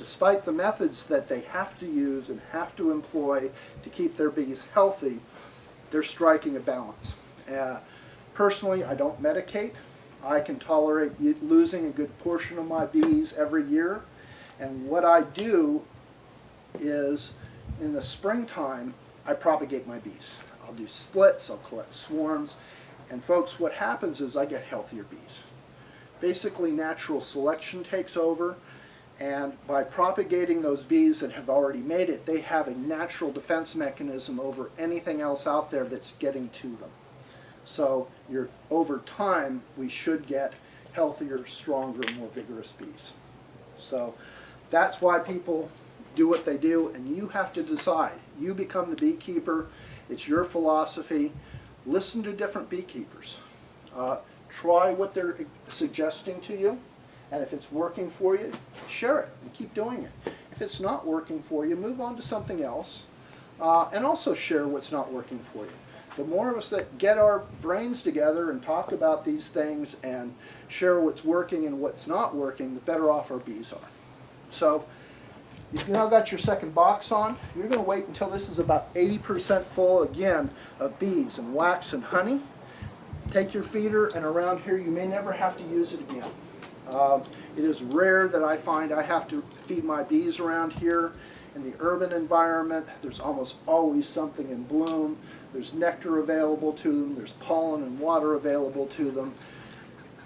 despite the methods that they have to use and have to employ to keep their bees healthy, they're striking a balance. Personally, I don't medicate. I can tolerate losing a good portion of my bees every year. And what I do is, in the springtime, I propagate my bees. I'll do splits, I'll collect swarms, and folks, what happens is I get healthier bees. Basically, natural selection takes over, and by propagating those bees that have already made it, they have a natural defense mechanism over anything else out there that's getting to them. So over time, we should get healthier, stronger, more vigorous bees. So that's why people do what they do, and you have to decide. You become the beekeeper. It's your philosophy. Listen to different beekeepers. Try what they're suggesting to you, and if it's working for you, share it and keep doing it. If it's not working for you, move on to something else, and also share what's not working for you. The more of us that get our brains together and talk about these things and share what's working and what's not working, the better off our bees are. So you've now got your second box on. You're going to wait until this is about 80% full again of bees and wax and honey. Take your feeder, and around here you may never have to use it again. It is rare that I find I have to feed my bees around here. In the urban environment, there's almost always something in bloom. There's nectar available to them. There's pollen and water available to them.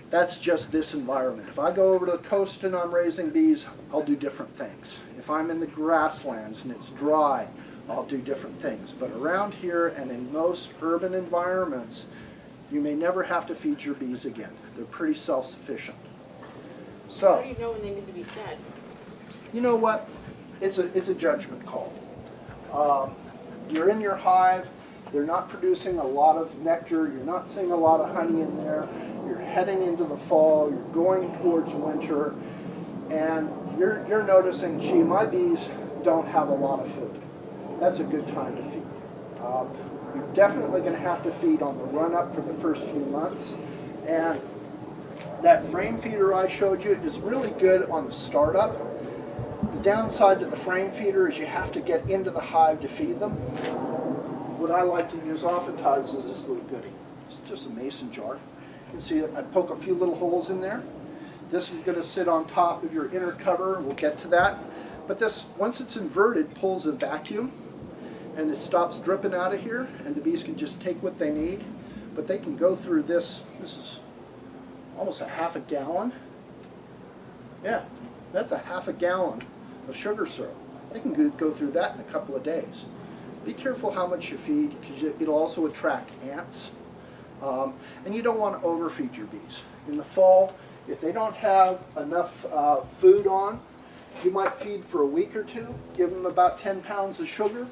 That's just this environment. If I go over to the coast and I'm raising bees, I'll do different things. If I'm in the grasslands and it's dry, I'll do different things. But around here and in most urban environments, you may never have to feed your bees again. They're pretty self-sufficient. So, how do you know when they need to be fed? You know what? It's a judgment call. You're in your hive. They're not producing a lot of nectar. You're not seeing a lot of honey in there. You're heading into the fall. You're going towards winter. And you're noticing, gee, my bees don't have a lot of food. That's a good time to feed. You're definitely going to have to feed on the run-up for the first few months. And that frame feeder I showed you is really good on the startup. The downside to the frame feeder is you have to get into the hive to feed them. What I like to use oftentimes is this little goodie. It's just a mason jar. You can see I poke a few little holes in there. This is going to sit on top of your inner cover. We'll get to that. But this, once it's inverted, pulls a vacuum, and it stops dripping out of here, and the bees can just take what they need. But they can go through this. This is almost a half a gallon. Yeah, that's a half a gallon of sugar syrup. They can go through that in a couple of days. Be careful how much you feed, because it'll also attract ants. And you don't want to overfeed your bees. In the fall, if they don't have enough food on, you might feed for a week or two, give them about 10 pounds of sugar,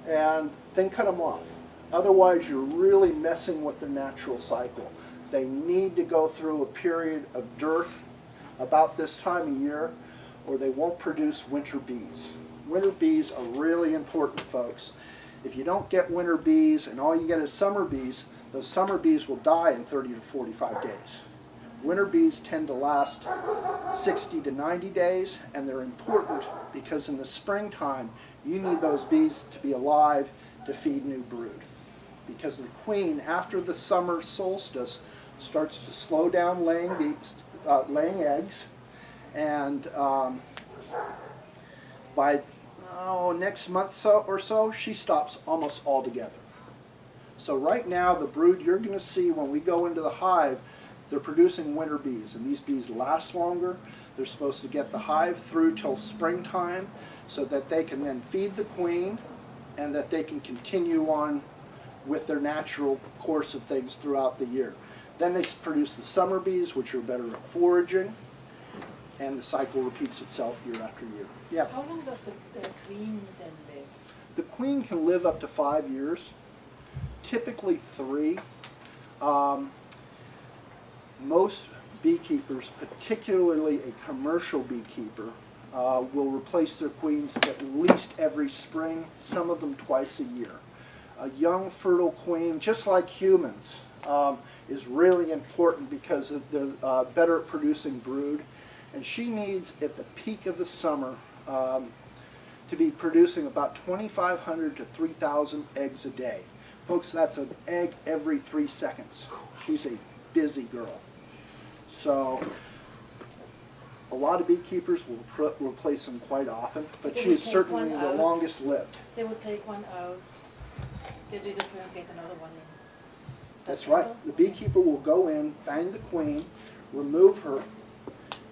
and then cut them off. Otherwise, you're really messing with their natural cycle. They need to go through a period of dearth about this time of year, or they won't produce winter bees. Winter bees are really important, folks. If you don't get winter bees and all you get is summer bees, those summer bees will die in 30 to 45 days. Winter bees tend to last 60 to 90 days, and they're important because in the springtime, you need those bees to be alive to feed new brood. Because the queen, after the summer solstice, starts to slow down laying eggs, and by next month or so, she stops almost altogether. So right now, the brood you're going to see when we go into the hive, they're producing winter bees, and these bees last longer. They're supposed to get the hive through till springtime so that they can then feed the queen and that they can continue on with their natural course of things throughout the year. Then they produce the summer bees, which are better at foraging, and the cycle repeats itself year after year. Yeah. How long does the queen then live? The queen can live up to 5 years, typically 3. Most beekeepers, particularly a commercial beekeeper, will replace their queens at least every spring, some of them twice a year. A young fertile queen, just like humans, is really important because they're better at producing brood. And she needs, at the peak of the summer, to be producing about 2,500 to 3,000 eggs a day. Folks, that's an egg every 3 seconds. She's a busy girl. So a lot of beekeepers will replace them quite often, but they she would is take certainly one the out? longest lived. They would take one out, get rid of her and get another one in. That's right. The beekeeper will go in, find the queen, remove her,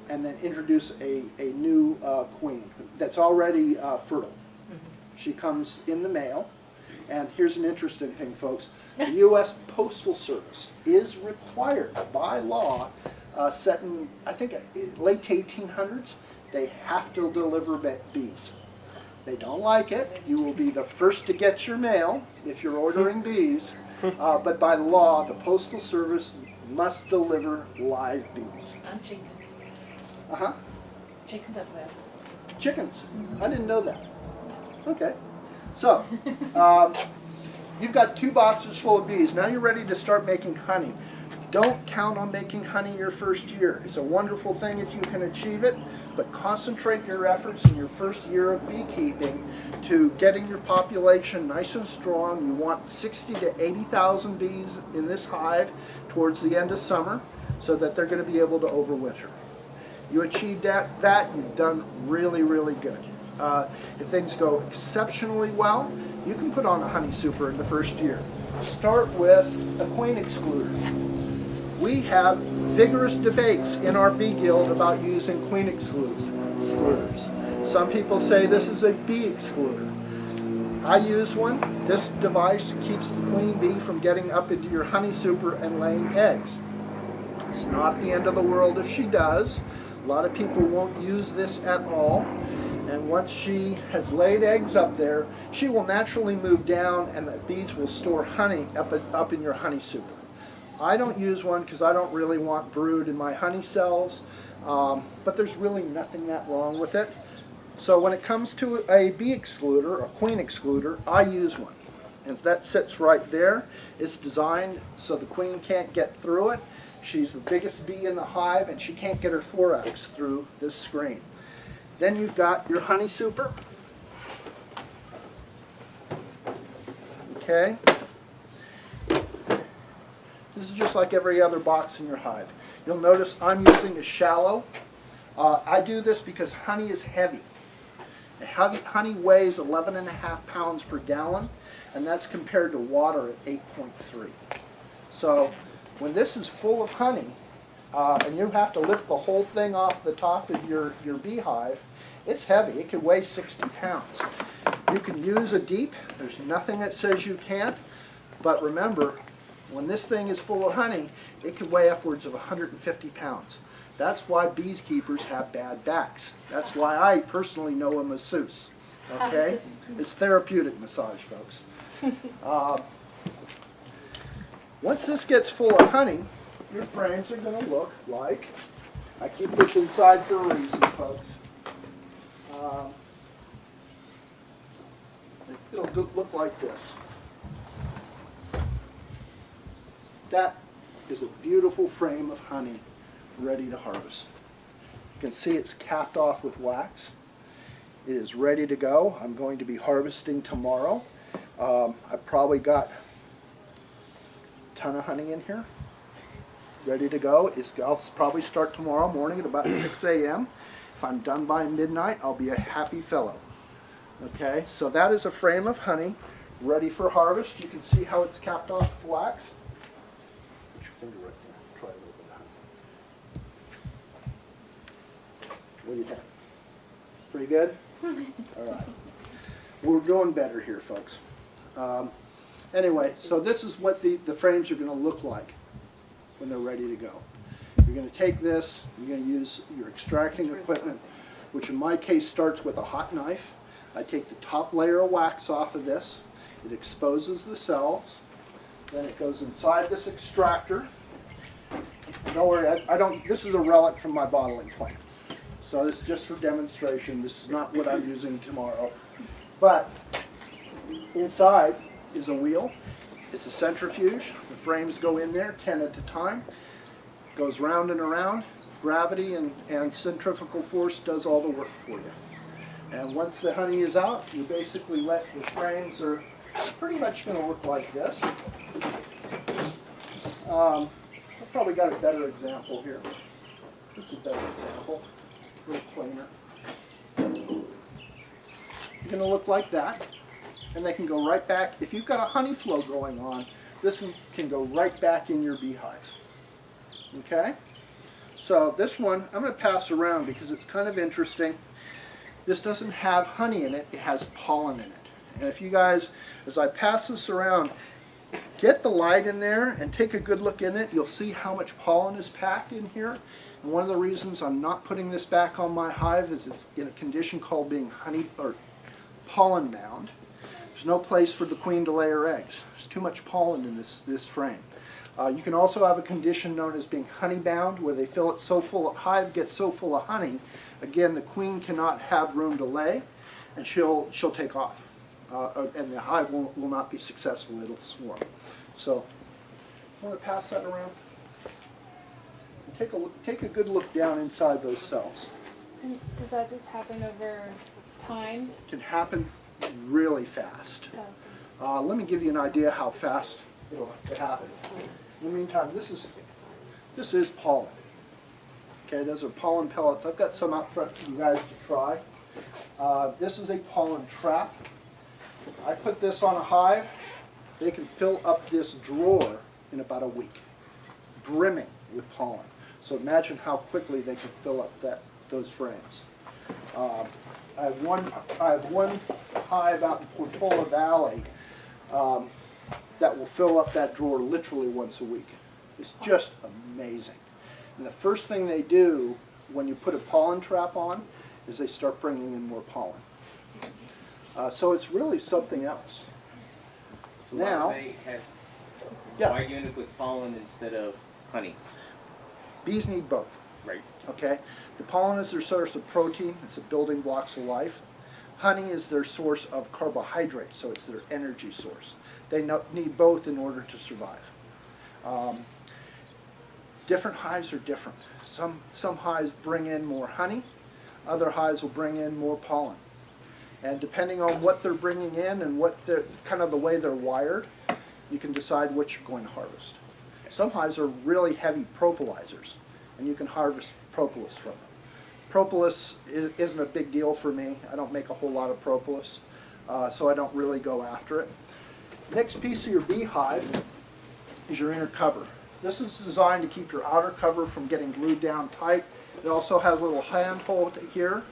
and then introduce a new queen that's already fertile. She comes in the mail, and here's an interesting thing, folks. The U.S. Postal Service is required by law, set in, I think, late 1800s, they have to deliver bees. They don't like it. You will be the first to get your mail if you're ordering bees, but by law, the Postal Service must deliver live bees. And chickens. Uh-huh. Chickens as well. Chickens. I didn't know that. Okay. So, you've got 2 boxes full of bees. Now you're ready to start making honey. Don't count on making honey your first year. It's a wonderful thing if you can achieve it, but concentrate your efforts in your first year of beekeeping to getting your population nice and strong. You want 60 to 80,000 bees in this hive towards the end of summer so that they're going to be able to overwinter. You achieved that, you've done really, really good. If things go exceptionally well, you can put on a honey super in the first year. Start with a queen excluder. We have vigorous debates in our bee guild about using queen excluders. Some people say this is a bee excluder. I use one. This device keeps the queen bee from getting up into your honey super and laying eggs. It's not the end of the world if she does. A lot of people won't use this at all. And once she has laid eggs up there, she will naturally move down and the bees will store honey up in your honey super. I don't use one because I don't really want brood in my honey cells, but there's really nothing that wrong with it. So when it comes to a bee excluder, a queen excluder, I use one. And that sits right there. It's designed so the queen can't get through it. She's the biggest bee in the hive and she can't get her thorax through this screen. Then you've got your honey super. Okay. This is just like every other box in your hive. You'll notice I'm using a shallow. I do this because honey is heavy. Honey weighs 11.5 pounds per gallon, and that's compared to water at 8.3. So when this is full of honey, and you have to lift the whole thing off the top of your beehive, it's heavy. It can weigh 60 pounds. You can use a deep. There's nothing that says you can't. But remember, when this thing is full of honey, it can weigh upwards of 150 pounds. That's why beekeepers have bad backs. That's why I personally know a masseuse. Okay? It's therapeutic massage, folks. Once this gets full of honey, your frames are going to look like, I keep this inside for a reason, folks. It'll look like this. That is a beautiful frame of honey ready to harvest. You can see it's capped off with wax. It is ready to go. I'm going to be harvesting tomorrow. I've probably got a ton of honey in here ready to go. I'll probably start tomorrow morning at about 6 a.m. If I'm done by midnight, I'll be a happy fellow. Okay, so that is a frame of honey ready for harvest. You can see how it's capped off with wax. Put your finger right there. Try a little bit of honey. What do you think? Pretty good? All right. We're doing better here, folks. Anyway, so this is what the frames are going to look like when they're ready to go. You're going to take this, you're going to use your extracting equipment, which in my case starts with a hot knife. I take the top layer of wax off of this. It exposes the cells. Then it goes inside this extractor. Don't worry, this is a relic from my bottling plant. So this is just for demonstration. This is not what I'm using tomorrow. But inside is a wheel. It's a centrifuge. The frames go in there 10 at a time. Goes round and around. Gravity and centrifugal force does all the work for you. And once the honey is out, you basically let the frames are pretty much going to look like this. I've probably got a better example here. This is a better example, a little cleaner. It's going to look like that, and they can go right back. If you've got a honey flow going on, this can go right back in your beehive. Okay? So this one, I'm going to pass around because it's kind of interesting. This doesn't have honey in it, it has pollen in it. And if you guys, as I pass this around, get the light in there and take a good look in it, you'll see how much pollen is packed in here. And one of the reasons I'm not putting this back on my hive is it's in a condition called being honey or pollen bound. There's no place for the queen to lay her eggs. There's too much pollen in this frame. You can also have a condition known as being honey bound, where they fill it so full, hive gets so full of honey, again the queen cannot have room to lay, and she'll take off, and the hive will not be successful. It'll swarm. So, I want to pass that around. Take a good look down inside those cells. And does that just happen over time? It can happen really fast. Oh, Let me give you an idea how fast it'll happen. In the meantime, this is pollen. Okay, those are pollen pellets. I've got some out front for you guys to try. This is a pollen trap. I put this on a hive. They can fill up this drawer in about a week, brimming with pollen. So imagine how quickly they can fill up those frames. I have one hive out in Portola Valley that will fill up that drawer literally once a week. It's just amazing. And the first thing they do when you put a pollen trap on is they start bringing in more pollen. So it's really something else. So Now, why are you end up with pollen instead of honey? bees need both. Right. Okay, the pollen is their source of protein. It's the building blocks of life. Honey is their source of carbohydrates, so it's their energy source. They need both in order to survive. Different hives are different. Some hives bring in more honey. Other hives will bring in more pollen. And depending on what they're bringing in and what they're, kind of the way they're wired, you can decide what you're going to harvest. Some hives are really heavy propolizers, and you can harvest propolis from them. Propolis isn't a big deal for me. I don't make a whole lot of propolis, so I don't really go after it. Next piece of your beehive is your inner cover. This is designed to keep your outer cover from getting glued down tight. It also has a little handhold here,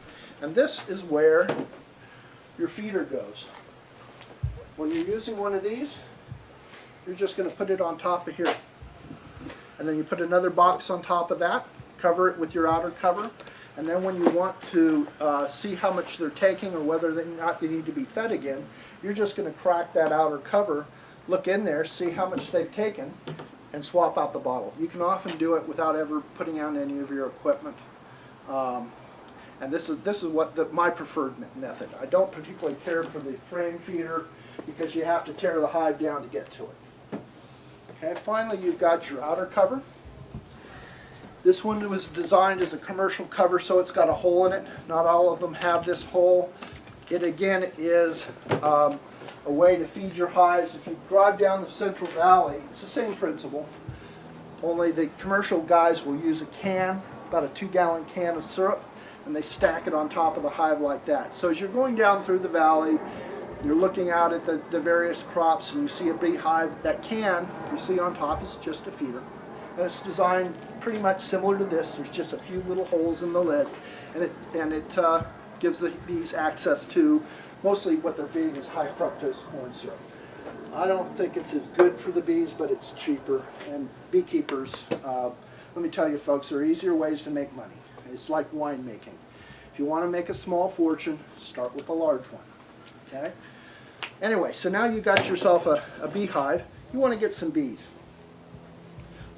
and this is where your feeder goes. When you're using one of these, you're just going to put it on top of here. And then you put another box on top of that, cover it with your outer cover, and then when you want to see how much they're taking or whether or not they need to be fed again, you're just going to crack that outer cover, look in there, see how much they've taken, and swap out the bottle. You can often do it without ever putting out any of your equipment. And this is what my preferred method. I don't particularly care for the frame feeder because you have to tear the hive down to get to it. Okay, finally you've got your outer cover. This one was designed as a commercial cover, so it's got a hole in it. Not all of them have this hole. It again is a way to feed your hives. If you drive down the Central Valley, it's the same principle, only the commercial guys will use a can, about a 2-gallon can of syrup, and they stack it on top of the hive like that. So as you're going down through the valley, you're looking out at the various crops and you see a beehive. That can you see on top is just a feeder. And it's designed pretty much similar to this. There's just a few little holes in the lid, and it gives the bees access to mostly what they're feeding is high fructose corn syrup. I don't think it's as good for the bees, but it's cheaper. And beekeepers, let me tell you folks, there are easier ways to make money. It's like winemaking. If you want to make a small fortune, start with a large one. Okay? Anyway, so now you got yourself a beehive. You want to get some bees.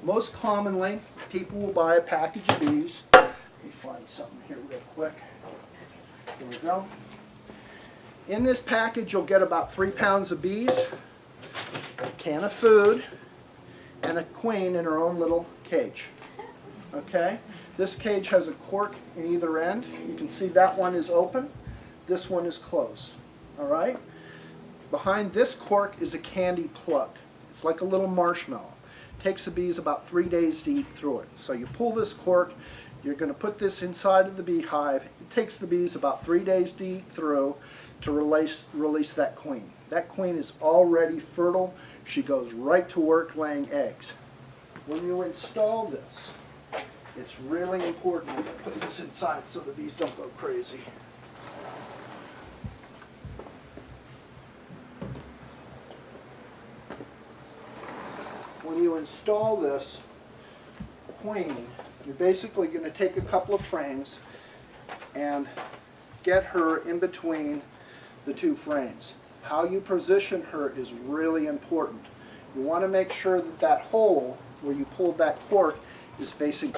Most commonly, people will buy a package of bees. Let me find something here real quick. Here we go. In this package, you'll get about 3 pounds of bees, a can of food, and a queen in her own little cage. Okay? This cage has a cork in either end. You can see that one is open. this one is closed. All right? Behind this cork is a candy plug. It's like a little marshmallow. It takes the bees about 3 days to eat through it. So you pull this cork, you're going to put this inside of the beehive. It takes the bees about 3 days to eat through to release that queen. That queen is already fertile. She goes right to work laying eggs. When you install this, it's really important to put this inside so the bees don't go crazy. When you install this queen, you're basically going to take a couple of frames and get her in between the two frames. How you position her is really important. You want to make sure that that hole where you pulled that cork is facing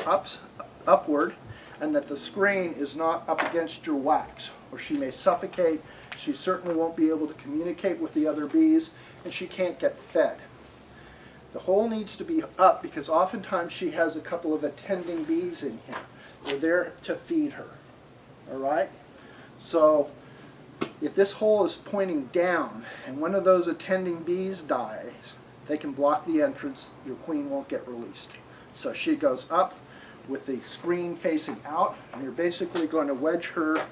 upward, and that the screen is not up against your wax, or she may suffocate. She certainly won't be able to communicate with the other bees, and she can't get fed. The hole needs to be up because oftentimes she has a couple of attending bees in here. They're there to feed her. All right? So if this hole is pointing down and one of those attending bees dies, they can block the entrance. Your queen won't get released. So she goes up with the screen facing out, and you're basically going to wedge her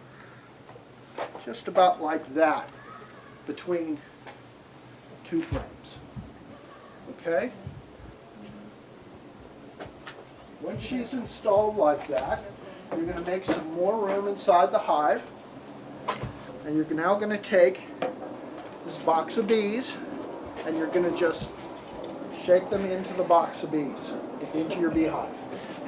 just about like that between two frames. Okay? When she's installed like that, you're going to make some more room inside the hive, and you're now going to take this box of bees and you're going to just shake them into the box of bees, into your beehive.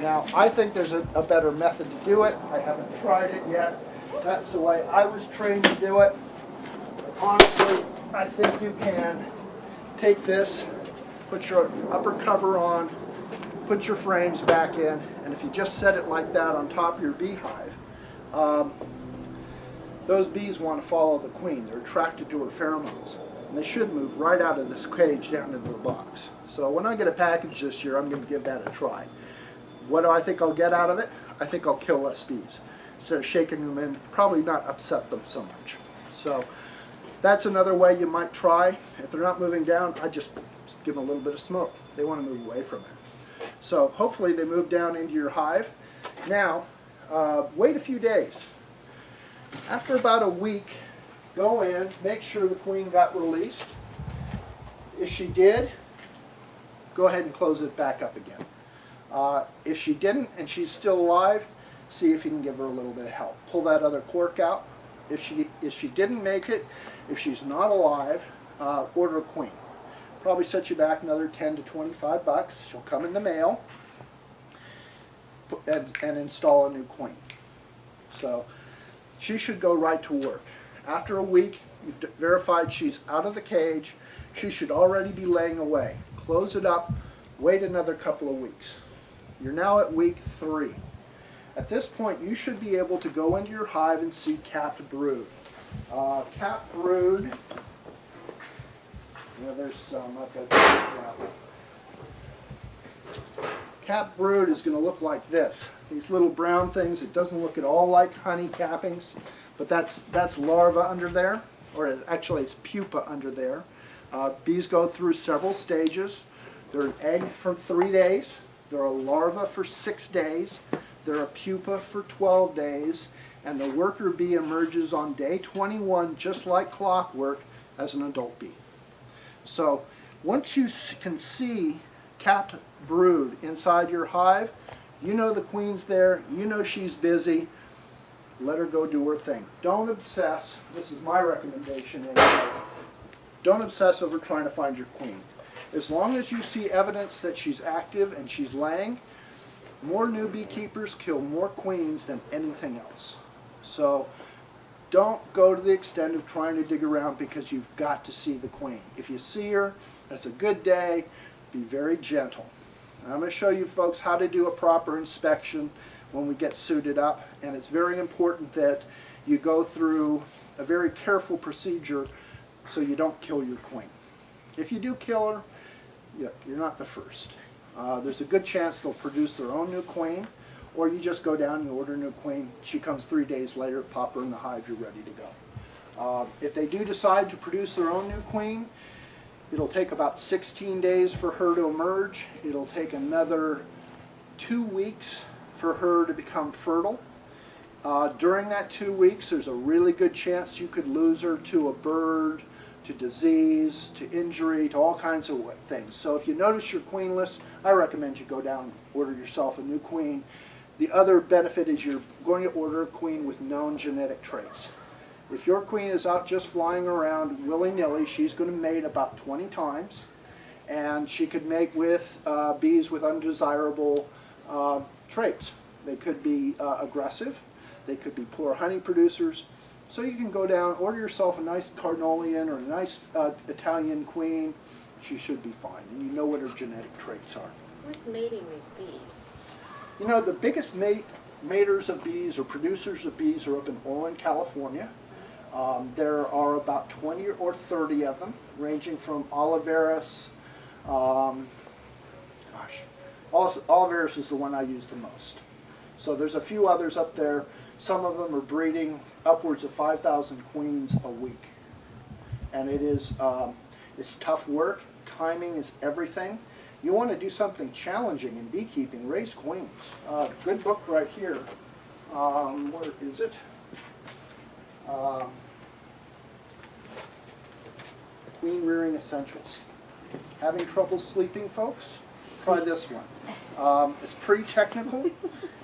Now, I think there's a better method to do it. I haven't tried it yet. That's the way I was trained to do it. But honestly, I think you can take this, put your upper cover on, put your frames back in, and if you just set it like that on top of your beehive, those bees want to follow the queen. They're attracted to her pheromones. And they should move right out of this cage down into the box. So when I get a package this year, I'm going to give that a try. What do I think I'll get out of it? I think I'll kill less bees. Instead of shaking them in, probably not upset them so much. So that's another way you might try. If they're not moving down, I just give them a little bit of smoke. They want to move away from it. So hopefully they move down into your hive. Now, wait a few days. After about a week, go in, make sure the queen got released. If she did, go ahead and close it back up again. If she didn't and she's still alive, see if you can give her a little bit of help. Pull that other cork out. If she didn't make it, if she's not alive, order a queen. Probably set you back another 10 to 25 bucks. She'll come in the mail and install a new queen. So she should go right to work. After a week, you've verified she's out of the cage. She should already be laying away. Close it up. Wait another couple of weeks. You're now at week 3. At this point, you should be able to go into your hive and see capped brood. Capped brood, there's some. I've got this. Capped brood is going to look like this. These little brown things. It doesn't look at all like honey cappings, but that's larva under there, or actually it's pupa under there. Bees go through several stages. They're an egg for 3 days. They're a larva for 6 days. They're a pupa for 12 days. And the worker bee emerges on day 21, just like clockwork, as an adult bee. So once you can see capped brood inside your hive, you know the queen's there, you know she's busy, let her go do her thing. Don't obsess, this is my recommendation anyway, don't obsess over trying to find your queen. As long as you see evidence that she's active and she's laying, more new beekeepers kill more queens than anything else. So don't go to the extent of trying to dig around because you've got to see the queen. If you see her, that's a good day. Be very gentle. I'm going to show you folks how to do a proper inspection when we get suited up, and it's very important that you go through a very careful procedure so you don't kill your queen. If you do kill her, you're not the first. There's a good chance they'll produce their own new queen, or you just go down and order a new queen. She comes 3 days later, pop her in the hive, you're ready to go. If they do decide to produce their own new queen, it'll take about 16 days for her to emerge. It'll take another 2 weeks for her to become fertile. During that 2 weeks, there's a really good chance you could lose her to a bird, to disease, to injury, to all kinds of things. So if you notice you're queenless, I recommend you go down and order yourself a new queen. The other benefit is you're going to order a queen with known genetic traits. If your queen is out just flying around willy-nilly, she's going to mate about 20 times, and she could mate with bees with undesirable traits. They could be aggressive, they could be poor honey producers. So you can go down, order yourself a nice Carnolian or a nice Italian queen. She should be fine, and you know what her genetic traits are. Who's mating these bees? You know, the biggest maters of bees or producers of bees are up in Oreland, California. There are about 20 or 30 of them, ranging from Oliveris. Oliveris is the one I use the most. So there's a few others up there. Some of them are breeding upwards of 5,000 queens a week. And it is, it's tough work. Timing is everything. You want to do something challenging in beekeeping, raise queens. Good book right here. Where is it? Queen Rearing Essentials. Having trouble sleeping, folks? Try this one. It's pretty technical.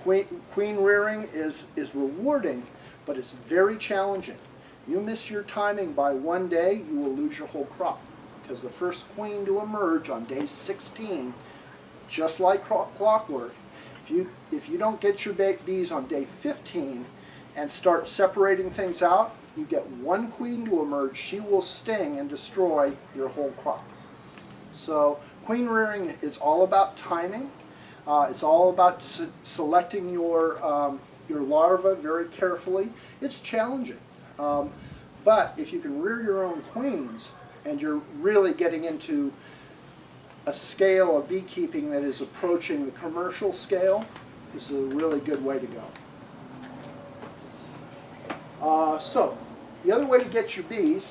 Queen rearing is rewarding, but it's very challenging. You miss your timing by 1 day, you will lose your whole crop. Because the first queen to emerge on day 16, just like clockwork, if you don't get your bees on day 15 and start separating things out, you get one queen to emerge, she will sting and destroy your whole crop. So queen rearing is all about timing. It's all about selecting your larva very carefully. It's challenging. But if you can rear your own queens, and you're really getting into a scale of beekeeping that is approaching the commercial scale, this is a really good way to go. So, the other way to get your bees